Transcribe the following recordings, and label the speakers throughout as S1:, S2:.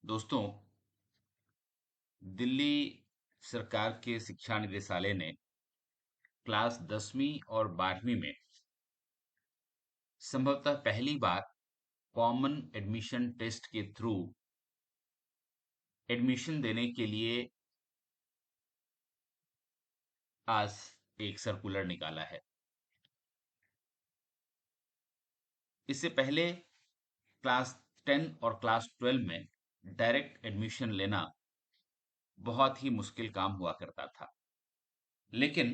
S1: दोस्तों, दिल्ली सरकार के शिक्षा निदेशालय ने क्लास 10वीं और 12वीं में संभवतः पहली बार कॉमन एडमिशन टेस्ट के थ्रू एडमिशन देने के लिए आज एक सर्कुलर निकाला है। इससे पहले क्लास 10 और क्लास 12 में डायरेक्ट एडमिशन लेना बहुत ही मुश्किल काम हुआ करता था, लेकिन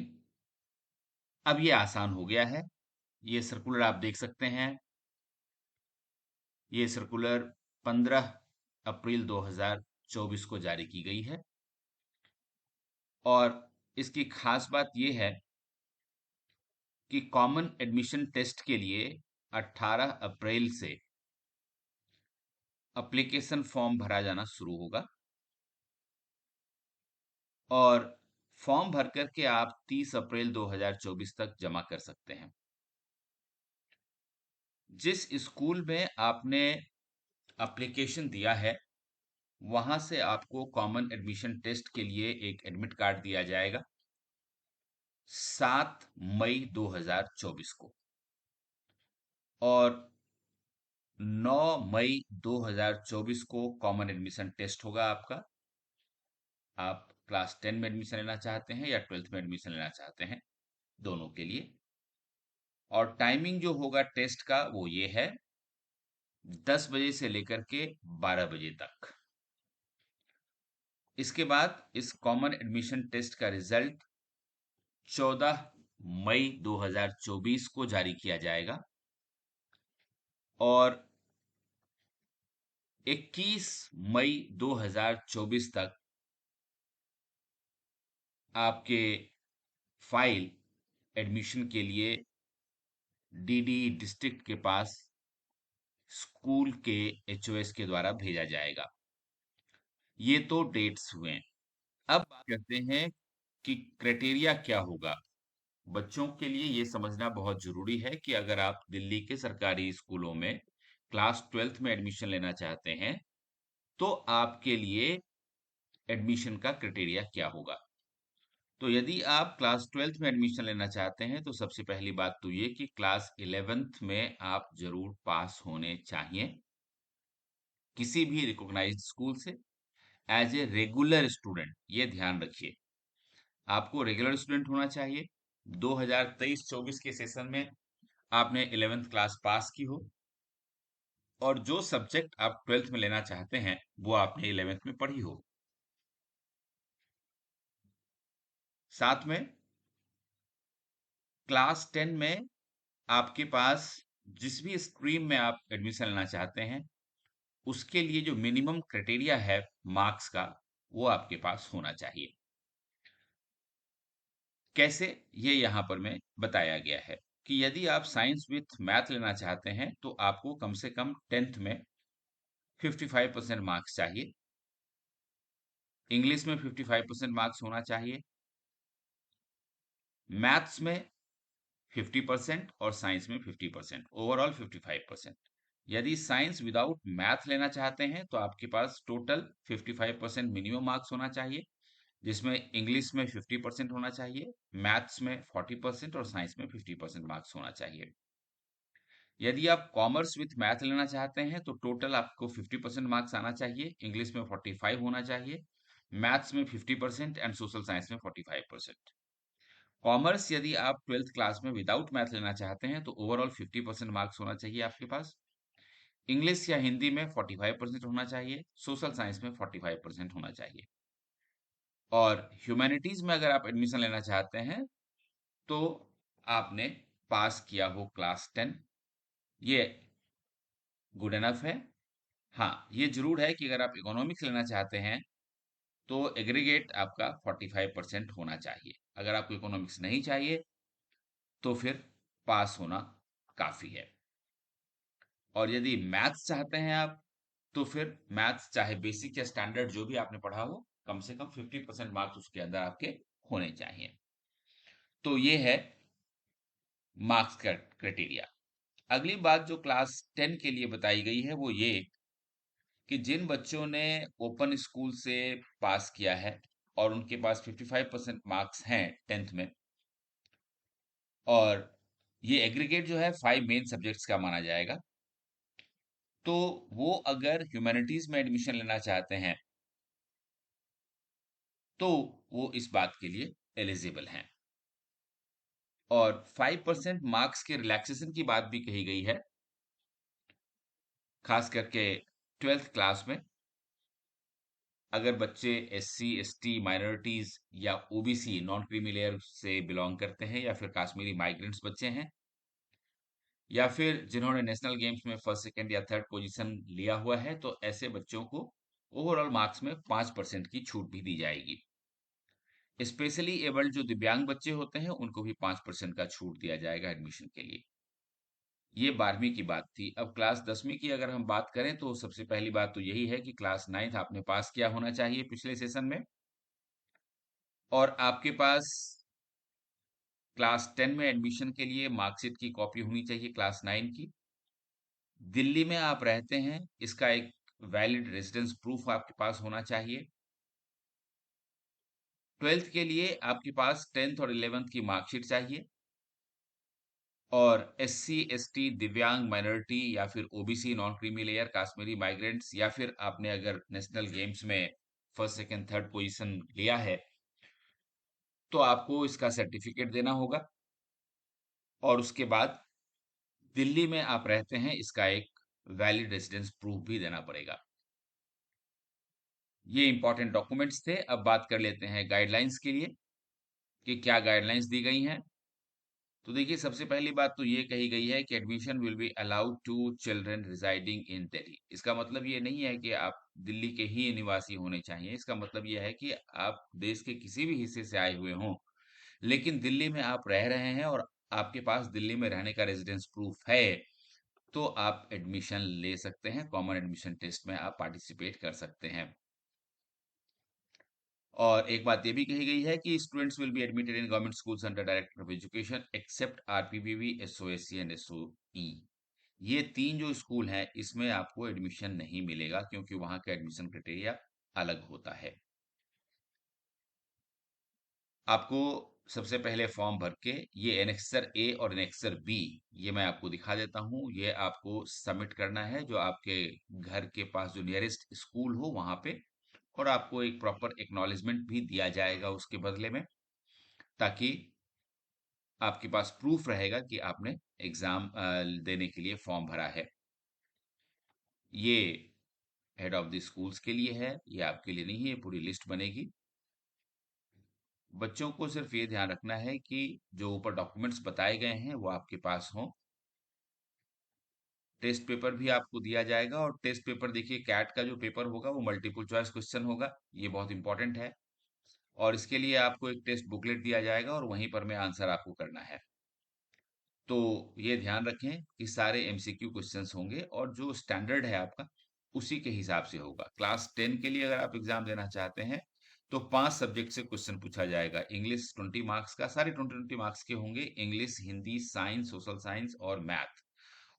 S1: अब ये आसान हो गया है। ये सर्कुलर आप देख सकते हैं। ये सर्कुलर 15 अप्रैल 2024 को जारी की गई है और इसकी खास बात यह है कि कॉमन एडमिशन टेस्ट के लिए 18 अप्रैल से एप्लीकेशन फॉर्म भरा जाना शुरू होगा और फॉर्म भर करके आप 30 अप्रैल 2024 तक जमा कर सकते हैं। जिस स्कूल में आपने एप्लीकेशन दिया है वहां से आपको कॉमन एडमिशन टेस्ट के लिए एक एडमिट कार्ड दिया जाएगा 7 मई 2024 को और 9 मई 2024 को कॉमन एडमिशन टेस्ट होगा आपका। आप क्लास 10 में एडमिशन लेना चाहते हैं या 12th में एडमिशन लेना चाहते हैं, दोनों के लिए। और टाइमिंग जो होगा टेस्ट का वो ये है 10 बजे से लेकर के 12 बजे तक। इसके बाद इस कॉमन एडमिशन टेस्ट का रिजल्ट 14 मई 2024 को जारी किया जाएगा और 21 मई 2024 तक आपके फाइल एडमिशन के लिए डीडी डिस्ट्रिक्ट के पास स्कूल के एचओएस के द्वारा भेजा जाएगा। ये तो डेट्स हुए। अब बात करते हैं कि क्राइटेरिया क्या होगा। बच्चों के लिए ये समझना बहुत जरूरी है कि अगर आप दिल्ली के सरकारी स्कूलों में क्लास 12th में एडमिशन लेना चाहते हैं तो आपके लिए एडमिशन का क्राइटेरिया क्या होगा। तो यदि आप क्लास 12th में एडमिशन लेना चाहते हैं तो सबसे पहली बात तो ये कि क्लास 11th में आप जरूर पास होने चाहिए किसी भी रिकॉग्नाइज्ड स्कूल से एज ए रेगुलर स्टूडेंट। ये ध्यान रखिए, आपको रेगुलर स्टूडेंट होना चाहिए। 2023-24 के सेशन में आपने 11th क्लास पास की हो और जो सब्जेक्ट आप 12th में लेना चाहते हैं वो आपने 11th में पढ़ी हो। साथ में क्लास 10 में आपके पास जिस भी स्ट्रीम में आप एडमिशन लेना चाहते हैं उसके लिए जो मिनिमम क्राइटेरिया है मार्क्स का वो आपके पास होना चाहिए। कैसे, ये यहाँ पर में बताया गया है कि यदि आप साइंस विथ मैथ लेना चाहते हैं तो आपको कम से कम 10th में 55% मार्क्स चाहिए, इंग्लिश में 55% मार्क्स होना चाहिए, मैथ्स में 50% और साइंस में 50%, ओवरऑल 55%। यदि साइंस विदाउट मैथ लेना चाहते हैं तो आपके पास टोटल 55% मिनिमम मार्क्स होना चाहिए, जिसमें इंग्लिश में 50% होना चाहिए, मैथ्स में 40% और साइंस में 50% मार्क्स होना चाहिए। यदि आप कॉमर्स विथ मैथ लेना चाहते हैं तो टोटल आपको 50% मार्क्स आना चाहिए, इंग्लिश में 45 होना चाहिए, मैथ्स में 50% एंड सोशल साइंस में 45%। कॉमर्स यदि आप 12th क्लास में विदाउट मैथ लेना चाहते हैं तो ओवरऑल 50% मार्क्स होना चाहिए आपके पास, इंग्लिश या हिंदी में 45% होना चाहिए, सोशल साइंस में 45% होना चाहिए। और ह्यूमैनिटीज में अगर आप एडमिशन लेना चाहते हैं तो आपने पास किया हो क्लास 10, ये गुड एनफ है। हाँ, ये जरूर है कि अगर आप इकोनॉमिक्स लेना चाहते हैं तो एग्रीगेट आपका 45% होना चाहिए। अगर आपको इकोनॉमिक्स नहीं चाहिए तो फिर पास होना काफी है। और यदि मैथ्स चाहते हैं आप तो फिर मैथ्स चाहे बेसिक या स्टैंडर्ड जो भी आपने पढ़ा हो कम से कम 50% मार्क्स उसके अंदर आपके होने चाहिए। तो ये है मार्क्स का क्राइटेरिया। अगली बात जो क्लास 10 के लिए बताई गई है वो ये कि जिन बच्चों ने ओपन स्कूल से पास किया है और उनके पास 55% मार्क्स हैं 10th में, और ये एग्रीगेट जो है 5 मेन सब्जेक्ट्स का माना जाएगा, तो वो अगर ह्यूमैनिटीज में एडमिशन लेना चाहते हैं तो वो इस बात के लिए एलिजिबल हैं। और 5% मार्क्स के रिलैक्सेशन की बात भी कही गई है, खास करके 12th क्लास में अगर बच्चे एससी एसटी माइनॉरिटीज या ओबीसी नॉन क्रीमी लेयर से बिलोंग करते हैं, या फिर कश्मीरी माइग्रेंट्स बच्चे हैं, या फिर जिन्होंने नेशनल गेम्स में फर्स्ट सेकंड या थर्ड पोजीशन लिया हुआ है, तो ऐसे बच्चों को ओवरऑल मार्क्स में 5% की छूट भी दी जाएगी। स्पेशली एबल्ड जो दिव्यांग बच्चे होते हैं उनको भी 5% का छूट दिया जाएगा एडमिशन के लिए। ये 12वीं की बात थी। अब क्लास 10वीं की अगर हम बात करें तो सबसे पहली बात तो यही है कि क्लास 9th आपने पास किया होना चाहिए पिछले सेशन में, और आपके पास क्लास 10 में एडमिशन के लिए मार्कशीट की कॉपी होनी चाहिए क्लास 9 की। दिल्ली में आप रहते हैं, इसका एक वैलिड रेजिडेंस प्रूफ आपके पास होना चाहिए। 12th के लिए आपके पास 10th और 11th की मार्कशीट चाहिए, और एससी एसटी दिव्यांग माइनॉरिटी या फिर OBC non creamy layer Kashmiri migrants, या फिर आपने अगर नेशनल गेम्स में फर्स्ट सेकंड थर्ड पोजीशन लिया है तो आपको इसका सर्टिफिकेट देना होगा। और उसके बाद दिल्ली में आप रहते हैं, इसका एक वैलिड रेजिडेंस प्रूफ भी देना पड़ेगा। ये इंपॉर्टेंट डॉक्यूमेंट्स थे। अब बात कर लेते हैं गाइडलाइंस के लिए कि क्या गाइडलाइंस दी गई हैं। तो देखिए, सबसे पहली बात तो ये कही गई है कि admission will be allowed to children residing in Delhi. इसका मतलब ये नहीं है कि आप दिल्ली के ही निवासी होने चाहिए। इसका मतलब ये है कि आप देश के किसी भी हिस्से से आए हुए हों, लेकिन दिल्ली में आप रह रहे हैं और आपके पास दिल्ली में रहने का रेजिडेंस प्रूफ है, तो आप एडमिशन ले सकते हैं। कॉमन एडमिशन टेस्ट में आप पार्टिसिपेट कर सकते हैं। और एक बात ये भी कही गई है कि students will be admitted in government schools under director of education except RPVV SOSC and SOE. ये 3 जो स्कूल हैं इसमें आपको एडमिशन नहीं मिलेगा, क्योंकि वहां का एडमिशन क्राइटेरिया अलग होता है। आपको सबसे पहले फॉर्म भर के ये एनेक्सर ए और एनेक्सर बी, ये मैं आपको दिखा देता हूँ। ये आपको सबमिट करना है जो आपके घर के पास जो नियरेस्ट स्कूल हो वहां पे, और आपको एक प्रॉपर एक्नॉलेजमेंट भी दिया जाएगा उसके बदले में, ताकि आपके पास प्रूफ रहेगा कि आपने एग्जाम देने के लिए फॉर्म भरा है। ये हेड ऑफ द स्कूल्स के लिए है, ये आपके लिए नहीं है। ये पूरी लिस्ट बनेगी। बच्चों को सिर्फ ये ध्यान रखना है कि जो ऊपर डॉक्यूमेंट्स बताए गए हैं वो आपके पास हों। टेस्ट पेपर भी आपको दिया जाएगा, और टेस्ट पेपर देखिए, कैट का जो पेपर होगा वो मल्टीपल चॉइस क्वेश्चन होगा। ये बहुत इंपॉर्टेंट है। और इसके लिए आपको एक टेस्ट बुकलेट दिया जाएगा और वहीं पर में आंसर आपको करना है। तो ये ध्यान रखें कि सारे एमसीक्यू क्वेश्चंस होंगे, और जो स्टैंडर्ड है आपका उसी के हिसाब से होगा। क्लास 10 के लिए अगर आप एग्जाम देना चाहते हैं तो 5 सब्जेक्ट से क्वेश्चन पूछा जाएगा। इंग्लिश 20 मार्क्स का, सारे 20 मार्क्स के होंगे। English, Hindi, science, social science और मैथ।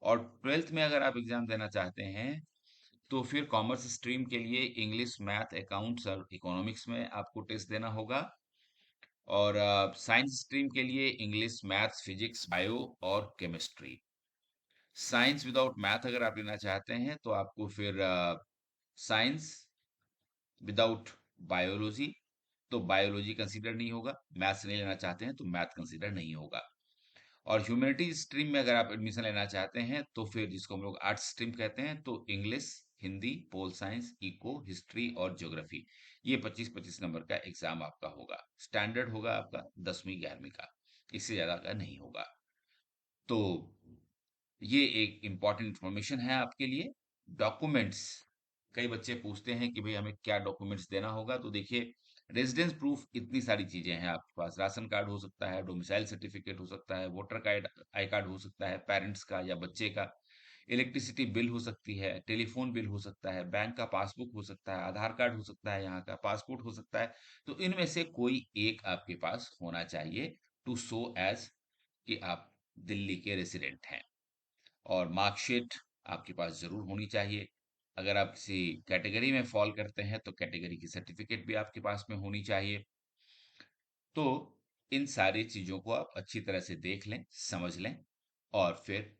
S1: और 12th में अगर आप एग्जाम देना चाहते हैं तो फिर कॉमर्स स्ट्रीम के लिए इंग्लिश, मैथ, अकाउंट्स और इकोनॉमिक्स में आपको टेस्ट देना होगा। और साइंस स्ट्रीम के लिए इंग्लिश, मैथ्स, फिजिक्स, बायो और केमिस्ट्री। साइंस विदाउट मैथ अगर आप लेना चाहते हैं तो आपको फिर साइंस विदाउट बायोलॉजी, तो बायोलॉजी कंसीडर नहीं होगा। मैथ्स नहीं लेना चाहते हैं तो मैथ कंसीडर नहीं होगा। और ह्यूमैनिटीज स्ट्रीम में अगर आप एडमिशन लेना चाहते हैं तो फिर, जिसको हम लोग आर्ट्स स्ट्रीम कहते हैं, तो English, Hindi, pol science, eco, history और ज्योग्राफी, ये 25-25 नंबर का एग्जाम आपका होगा। स्टैंडर्ड होगा आपका 10वीं 11वीं का, इससे ज्यादा का नहीं होगा। तो ये एक इम्पॉर्टेंट इंफॉर्मेशन है आपके लिए। डॉक्यूमेंट्स, कई बच्चे पूछते हैं कि भाई हमें क्या डॉक्यूमेंट्स देना होगा। तो देखिए, रेजिडेंस प्रूफ इतनी सारी चीजें हैं आपके पास। राशन कार्ड हो सकता है, डोमिसाइल सर्टिफिकेट हो सकता है, वोटर कार्ड, आई कार्ड हो सकता है पेरेंट्स का या बच्चे का, इलेक्ट्रिसिटी बिल हो सकती है, टेलीफोन बिल हो सकता है, बैंक का पासबुक हो सकता है, आधार कार्ड हो सकता है, यहाँ का पासपोर्ट हो सकता है। तो इनमें से कोई एक आपके पास होना चाहिए टू शो एज कि आप दिल्ली के रेसिडेंट हैं। और मार्कशीट आपके पास जरूर होनी चाहिए। अगर आप किसी कैटेगरी में फॉल करते हैं तो कैटेगरी की सर्टिफिकेट भी आपके पास में होनी चाहिए। तो इन सारी चीज़ों को आप अच्छी तरह से देख लें, समझ लें, और फिर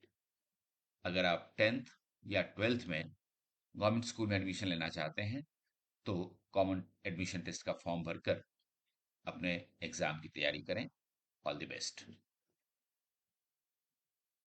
S1: अगर आप 10th या 12th में गवर्नमेंट स्कूल में एडमिशन लेना चाहते हैं तो कॉमन एडमिशन टेस्ट का फॉर्म भरकर अपने एग्जाम की तैयारी करें। All the best.